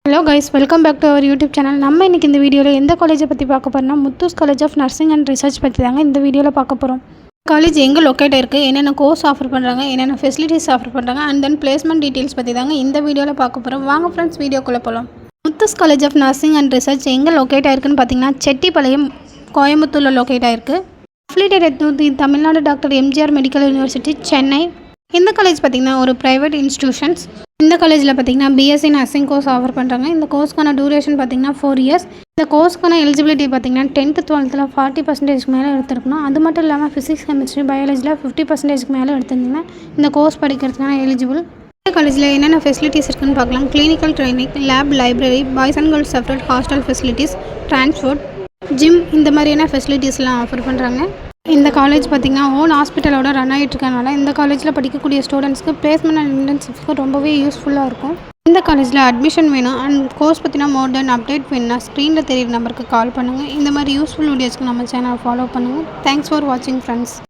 Hello guys, welcome back to our YouTube channel. நம்ம இன்றைக்கி இந்த வீடியோவில் எந்த காலேஜை பற்றி பார்க்க போகிறோம்னா Muthus college of nursing and research பற்றி தாங்க இந்த வீடியோவில் பார்க்க போகிறோம். காலேஜ் எங்கே லொக்கேட் இருக்குது, என்னென்ன கோர்ஸ் ஆஃபர் பண்ணுறாங்க, என்னென்ன ஃபெசிலிட்டிஸ் ஆஃபர் பண்ணுறாங்க அண்ட் தென் பிளேஸ்மெண்ட் டீட்டெயில்ஸ் பற்றி தாங்க இந்த வீடியோவில் பார்க்க போகிறோம். வாங்க ஃப்ரெண்ட்ஸ், வீடியோக்குள்ளே போகலாம். Muthus college of nursing and research எங்கே லொக்கேட் ஆயிருக்குன்னு பார்த்தீங்கன்னா செட்டிப்பாளையம், கோயம்புத்தூரில் லொக்கேட் ஆயிருக்கு. Affiliated the Tamil Nadu doctor MGR medical university, Chennai. இந்த காலேஜ் பார்த்திங்கன்னா ஒரு ப்ரைவேட் இன்ஸ்டியூஷன்ஸ். இந்த காலேஜில் பார்த்திங்கன்னா பிஎஸ்சி நர்சிங் கோர்ஸ் ஆஃபர் பண்ணுறாங்க. இந்த கோர்ஸ்க்கான டூரேஷன் பார்த்திங்கன்னா 4 years. இந்த கோர்ஸ்க்கான எலிஜிபிலிட்டி பார்த்திங்கன்னா 10th 12th 40% மேலே எடுத்துருக்கணும். அது மட்டும் இல்லாமல் ஃபிசிக்ஸ், கெமிஸ்ட்ரி, பயாலஜியில் 50% மேலே எடுத்திருந்தீங்கன்னா இந்த கோர்ஸ் படிக்கிறதுக்கான எலிஜிபிள். இந்த காலேஜில் என்னென்ன ஃபெசிலிட்டிஸ் இருக்குன்னு பார்க்கலாம். Clinical training, lab, library, boys and girls separate hostel facilities, transport, gym, இந்த மாதிரியான ஃபெசிலிட்டிஸ்லாம் ஆஃபர் பண்ணுறாங்க. இந்த காலேஜ் பார்த்திங்கன்னா ஓன் ஹாஸ்பிட்டலோட ரன் ஆகிட்டு இருக்கனால இந்த காலேஜில் படிக்கக்கூடிய ஸ்டூடெண்ட்ஸ்க்கு பிளேஸ்மெண்ட் அண்ட் இன்டர்ன்ஷிப்ஸ்க்கு ரொம்பவே யூஸ்ஃபுல்லாக இருக்கும். இந்த காலேஜில் அட்மிஷன் வேணும் அண்ட் கோர்ஸ் பற்றினா மோர் தென் அப்டேட் வேணும்னா ஸ்க்ரீனில் தெரியுற நம்பருக்கு கால் பண்ணுங்கள். இந்த மாதிரி யூஸ்ஃபுல் வீடியோஸ்க்கு நம்ம சேனலை ஃபாலோ பண்ணுங்கள். தேங்க்ஸ் ஃபார் வாட்சிங் ஃப்ரெண்ட்ஸ்.